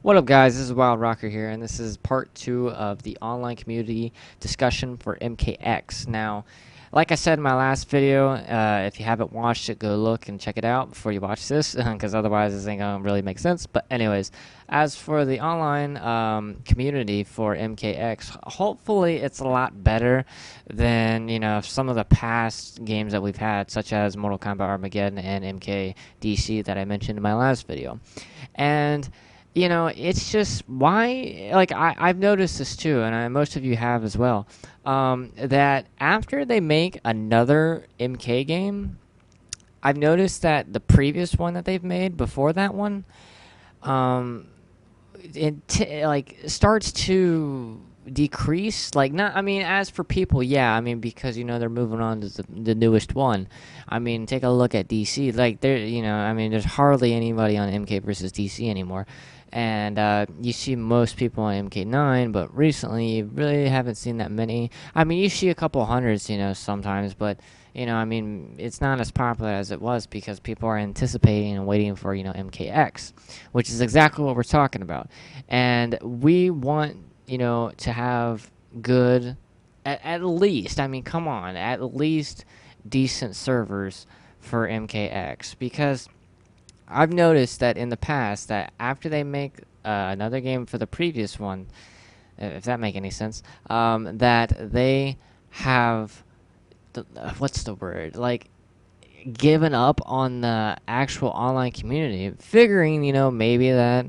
What up, guys? This is Wild Rocker here, and this is part two of the online community discussion for MKX. Now, like I said in my last video, if you haven't watched it, go look and check it out before you watch this, because otherwise this ain't gonna really make sense. But anyways, as for the online community for MKX, hopefully it's a lot better than some of the past games that we've had, such as Mortal Kombat Armageddon and MKDC that I mentioned in my last video, and it's just why, like, I've noticed this too, and most of you have as well, that after they make another MK game, I've noticed that the previous one that they've made before that one, um, like starts to decrease. Like, not, I mean, as for people, yeah, I mean, because they're moving on to the newest one. I mean, take a look at DC. Like, I mean, there's hardly anybody on MK versus DC anymore, and you see most people on MK9, but recently you really haven't seen that many. I mean, you see a couple hundreds, sometimes, but I mean, it's not as popular as it was because people are anticipating and waiting for, MKX, which is exactly what we're talking about. And we want, to have good, at least, I mean, come on, at least decent servers for MKX, because I've noticed that in the past that after they make another game for the previous one, if that make any sense, that they have what's the word, like, given up on the actual online community, figuring maybe that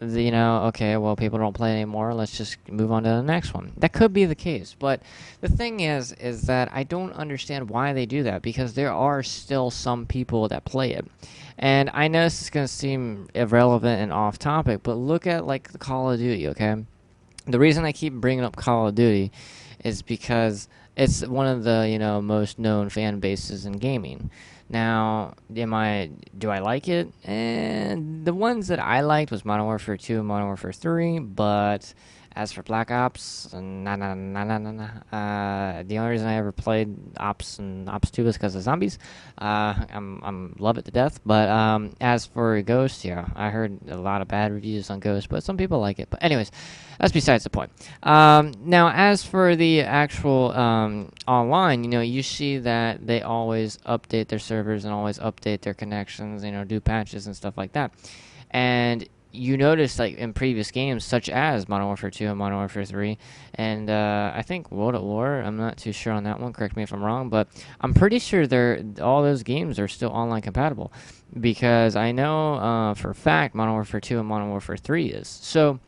okay, well, people don't play anymore, let's just move on to the next one. That could be the case, but the thing is that I don't understand why they do that, because there are still some people that play it. And I know this is going to seem irrelevant and off topic, but look at, like, the Call of Duty, okay? The reason I keep bringing up Call of Duty is because it's one of the most known fan bases in gaming. Now, do I like it? And the ones that I liked was Modern Warfare 2 and Modern Warfare 3, but as for Black Ops, nah, nah, nah, nah, nah, nah. The only reason I ever played Ops and Ops 2 was because of zombies. I'm love it to death. But as for Ghost, yeah, I heard a lot of bad reviews on Ghost, but some people like it. But anyways, that's besides the point. Now, as for the actual online, you see that they always update their servers and always update their connections, do patches and stuff like that. And you notice, like, in previous games such as Modern Warfare 2 and Modern Warfare 3, and I think World at War, I'm not too sure on that one, correct me if I'm wrong, but I'm pretty sure all those games are still online compatible, because I know for a fact Modern Warfare 2 and Modern Warfare 3 is. So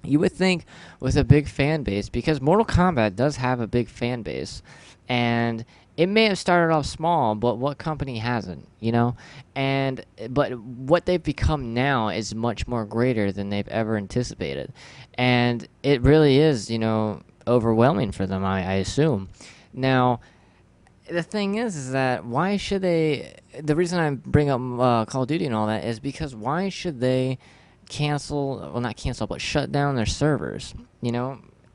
you would think with a big fan base, because Mortal Kombat does have a big fan base, and it may have started off small, but what company hasn't, And but what they've become now is much more greater than they've ever anticipated, and it really is, overwhelming for them, I assume. Now, the thing is that why should they? The reason I bring up Call of Duty and all that is because why should they cancel? Well, not cancel, but shut down their servers.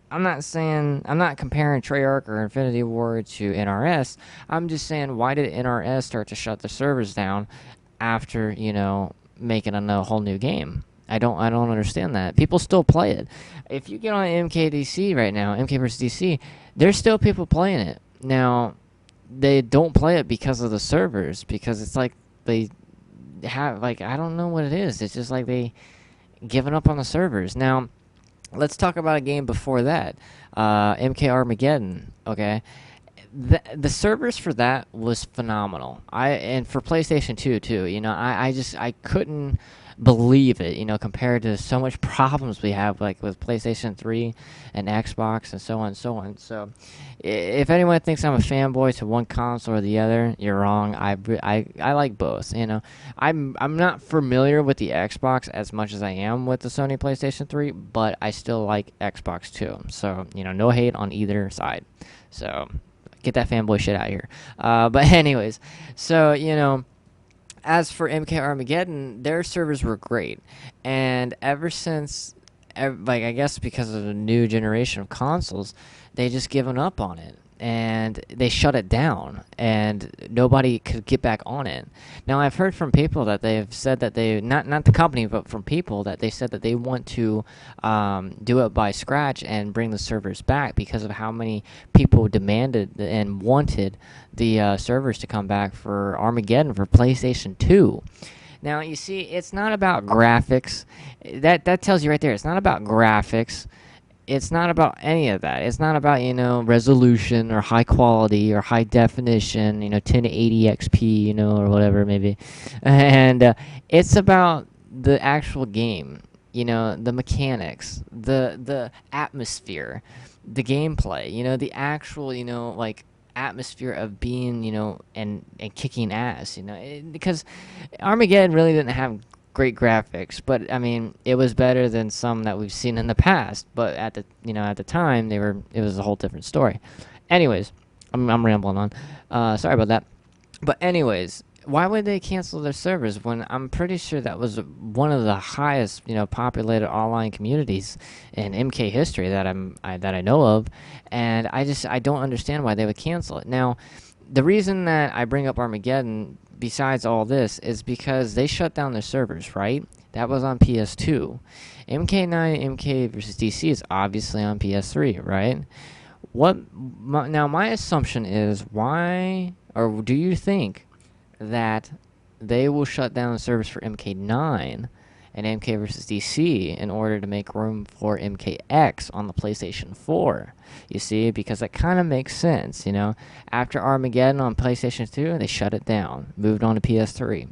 I'm not comparing Treyarch or Infinity Ward to NRS. I'm just saying, why did NRS start to shut the servers down after making a whole new game? I don't understand that. People still play it. If you get on MKDC right now, MK vs DC, there's still people playing it. Now, they don't play it because of the servers, because it's like they have, like, I don't know what it is. It's just like they given up on the servers. Now, let's talk about a game before that, MK Armageddon. Okay, the servers for that was phenomenal. And for PlayStation 2 too. I couldn't believe it. Compared to so much problems we have, like with PlayStation 3 and Xbox and so on and so on. So, if anyone thinks I'm a fanboy to one console or the other, you're wrong. I like both. I'm not familiar with the Xbox as much as I am with the Sony PlayStation 3, but I still like Xbox too. So, no hate on either side. So, get that fanboy shit out of here. But anyways, so, as for MK Armageddon, their servers were great. And ever since, like, I guess because of the new generation of consoles, they just given up on it. and they shut it down, and nobody could get back on it. Now, I've heard from people that they've said that they, not the company, but from people that they said that they want to do it by scratch and bring the servers back because of how many people demanded and wanted the servers to come back for Armageddon for PlayStation 2. Now, you see, it's not about graphics. That tells you right there. It's not about graphics. It's not about any of that. It's not about, resolution or high quality or high definition, 1080 XP, or whatever maybe. And it's about the actual game, the mechanics, the atmosphere, the gameplay, the actual, like atmosphere of being, and kicking ass, because Armageddon really didn't have great graphics, but I mean, it was better than some that we've seen in the past. But at the time, it was a whole different story. Anyways, I'm rambling on. Sorry about that. But anyways, why would they cancel their servers when I'm pretty sure that was one of the highest, populated online communities in MK history that I know of, and I don't understand why they would cancel it. Now, the reason that I bring up Armageddon, besides all this, is because they shut down their servers, right? That was on PS2. MK9 MK versus DC is obviously on PS3, right? Now, my assumption is, why, or do you think that they will shut down the servers for MK9 and MK vs. DC in order to make room for MKX on the PlayStation 4? You see, because that kind of makes sense, After Armageddon on PlayStation 2, they shut it down, moved on to PS3.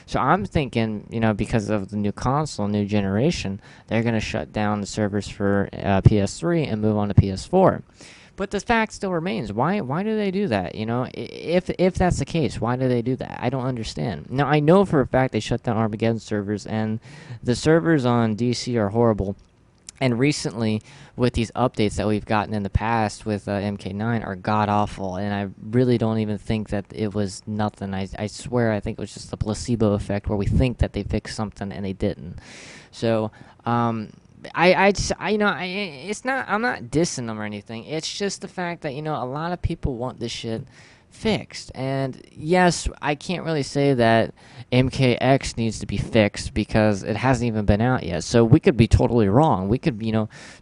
So I'm thinking, because of the new console, new generation, they're going to shut down the servers for PS3 and move on to PS4. But the fact still remains, why do they do that? If that's the case, why do they do that? I don't understand. Now, I know for a fact they shut down Armageddon servers, and the servers on DC are horrible. And recently, with these updates that we've gotten in the past with MK9 are god-awful, and I really don't even think that it was nothing. I swear I think it was just the placebo effect where we think that they fixed something and they didn't. So, it's not, I'm not dissing them or anything. It's just the fact that, a lot of people want this shit fixed. And yes, I can't really say that MKX needs to be fixed because it hasn't even been out yet. So we could be totally wrong. We could,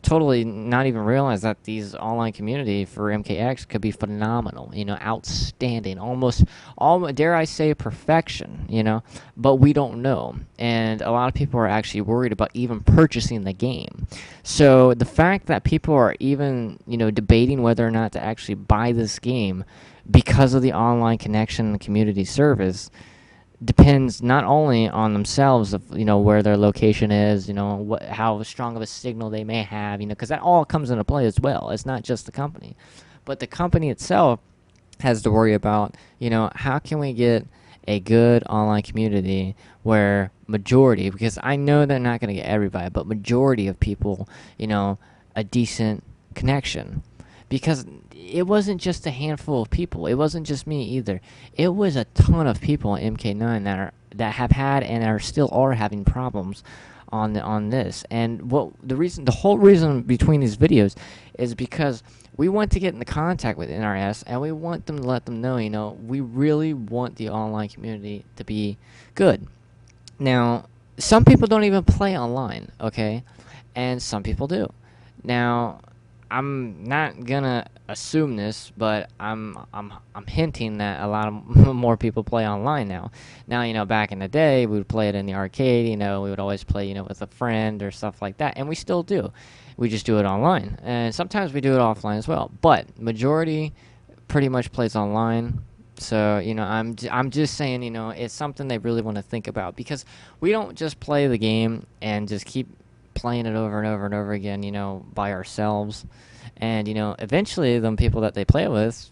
totally not even realize that these online community for MKX could be phenomenal, outstanding, almost, dare I say, perfection, but we don't know. And a lot of people are actually worried about even purchasing the game. So the fact that people are even, debating whether or not to actually buy this game because of the online connection and community service depends not only on themselves of where their location is, how strong of a signal they may have, because that all comes into play as well. It's not just the company, but the company itself has to worry about how can we get a good online community where majority, because I know they're not going to get everybody, but majority of people, a decent connection. Because it wasn't just a handful of people. It wasn't just me either. It was a ton of people in MK9 that have had and are having problems on this. And the whole reason between these videos is because we want to get into contact with NRS, and we want them to let them know, we really want the online community to be good. Now, some people don't even play online, okay? And some people do. Now, I'm not gonna assume this, but I'm hinting that a lot of more people play online now. Now, back in the day, we would play it in the arcade. We would always play, with a friend or stuff like that, and we still do. We just do it online, and sometimes we do it offline as well. But majority pretty much plays online. So, I'm just saying, it's something they really want to think about, because we don't just play the game and just keep playing it over and over and over again, by ourselves. And, eventually the people that they play it with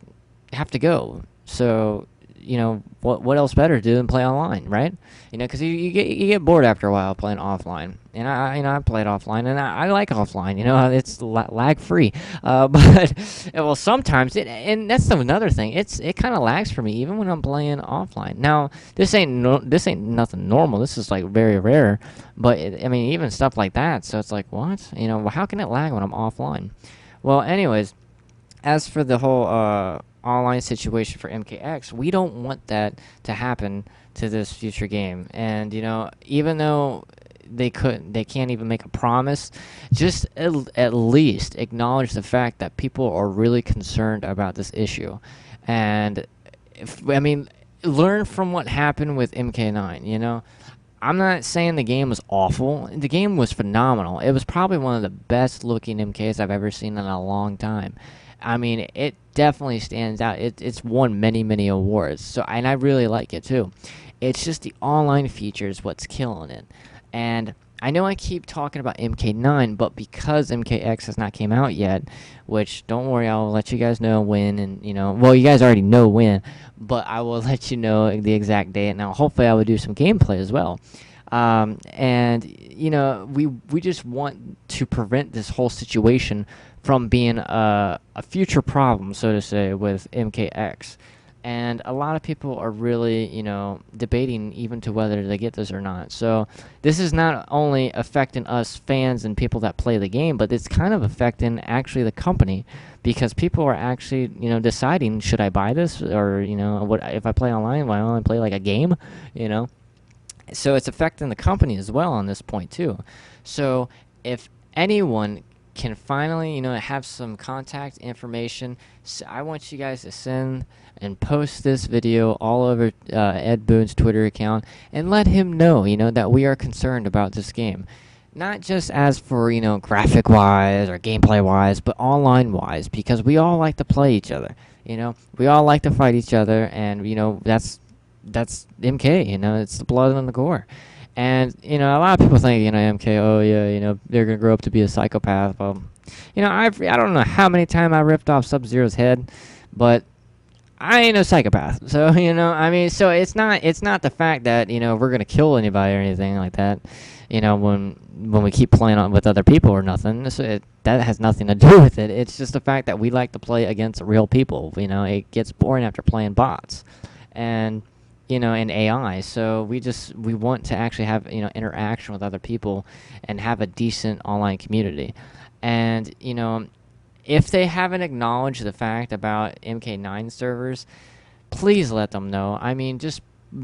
have to go. So, what else better to do than play online, right? Because you get bored after a while playing offline. And I played offline, and I like offline. It's lag free. But well, sometimes and that's another thing. It kind of lags for me even when I'm playing offline. Now, this ain't nothing normal. This is like very rare. But even stuff like that. So it's like, what? How can it lag when I'm offline? Well, anyways, as for the whole online situation for MKX, we don't want that to happen to this future game. And even though they can't even make a promise, just at least acknowledge the fact that people are really concerned about this issue. And learn from what happened with MK9. I'm not saying the game was awful. The game was phenomenal. It was probably one of the best looking MKs I've ever seen in a long time. It definitely stands out. It's won many, many awards. So, and I really like it too. It's just the online features what's killing it. And I know I keep talking about MK9, but because MKX has not came out yet, which don't worry, I'll let you guys know when, and well, you guys already know when, but I will let you know the exact date. Now, hopefully, I will do some gameplay as well. And we just want to prevent this whole situation from being a future problem, so to say, with MKX. And a lot of people are really, debating even to whether they get this or not. So this is not only affecting us fans and people that play the game, but it's kind of affecting actually the company, because people are actually, deciding, should I buy this, or what if I play online? Why don't I play like a game? So it's affecting the company as well on this point too. So if anyone can finally, have some contact information, so I want you guys to send and post this video all over Ed Boon's Twitter account and let him know, that we are concerned about this game. Not just as for, graphic-wise or gameplay-wise, but online-wise, because we all like to play each other, We all like to fight each other, and, that's MK, it's the blood and the gore. And, a lot of people think, MK, oh, yeah, they're going to grow up to be a psychopath. Well, I don't know how many times I ripped off Sub-Zero's head, but I ain't no psychopath. So, so it's not the fact that, we're going to kill anybody or anything like that, when we keep playing on with other people or nothing. So that has nothing to do with it. It's just the fact that we like to play against real people. It gets boring after playing bots. And and AI. So we want to actually have, interaction with other people and have a decent online community. And, if they haven't acknowledged the fact about MK9 servers, please let them know.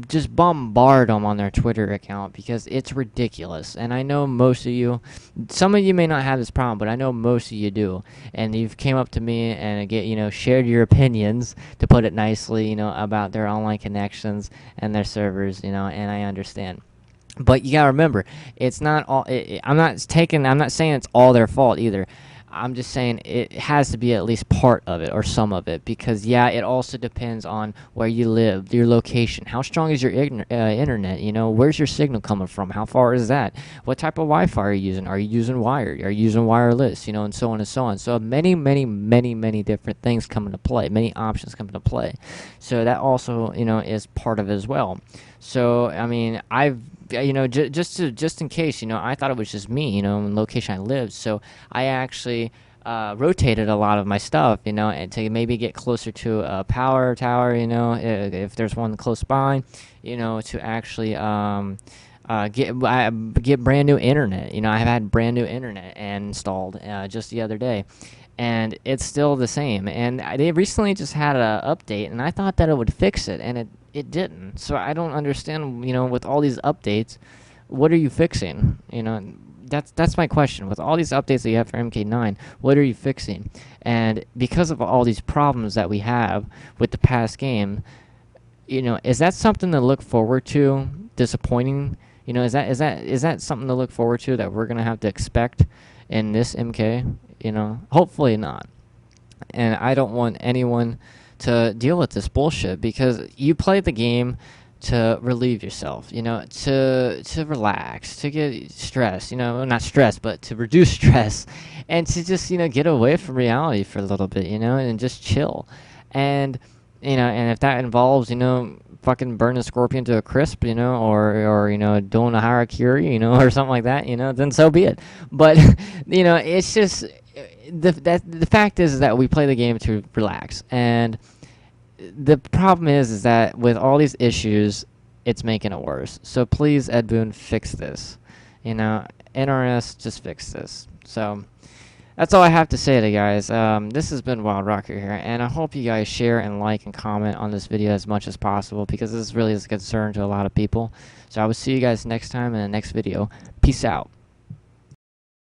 Just bombard them on their Twitter account, because it's ridiculous. And I know most of you, some of you may not have this problem, but I know most of you do. And you've came up to me and shared your opinions, to put it nicely, about their online connections and their servers, and I understand. But you gotta remember, it's not all. I'm not saying it's all their fault either. I'm just saying it has to be at least part of it, or some of it, because it also depends on where you live, your location, how strong is your internet, where's your signal coming from, how far is that, what type of Wi-Fi are you using, are you using wired, are you using wireless, and so on and so on. So many, many, many, many different things come into play, many options come into play. So that also, is part of it as well. So I've just in case, I thought it was just me, in the location I lived. So I actually rotated a lot of my stuff, and to maybe get closer to a power tower, if there's one close by, to actually get brand new internet. I've had brand new internet installed just the other day. And it's still the same. And they recently just had an update, and I thought that it would fix it, and it didn't. So I don't understand, with all these updates, what are you fixing? That's my question. With all these updates that you have for MK9, what are you fixing? And because of all these problems that we have with the past game, is that something to look forward to? Disappointing? Is that something to look forward to that we're gonna have to expect in this MK? Hopefully not. And I don't want anyone to deal with this bullshit, because you play the game to relieve yourself, to relax, to get stressed, not stress, but to reduce stress, and to just, get away from reality for a little bit, and just chill. And, and if that involves, fucking burning a scorpion to a crisp, or doing a harakiri, or something like that, then so be it. But, it's just, the fact is that we play the game to relax. And the problem is that with all these issues, it's making it worse. So please, Ed Boon, fix this. NRS, just fix this. So That's all I have to say to you guys. This has been Wild Rocker here, and I hope you guys share and like and comment on this video as much as possible because this really is a concern to a lot of people. So I will see you guys next time in the next video. Peace out.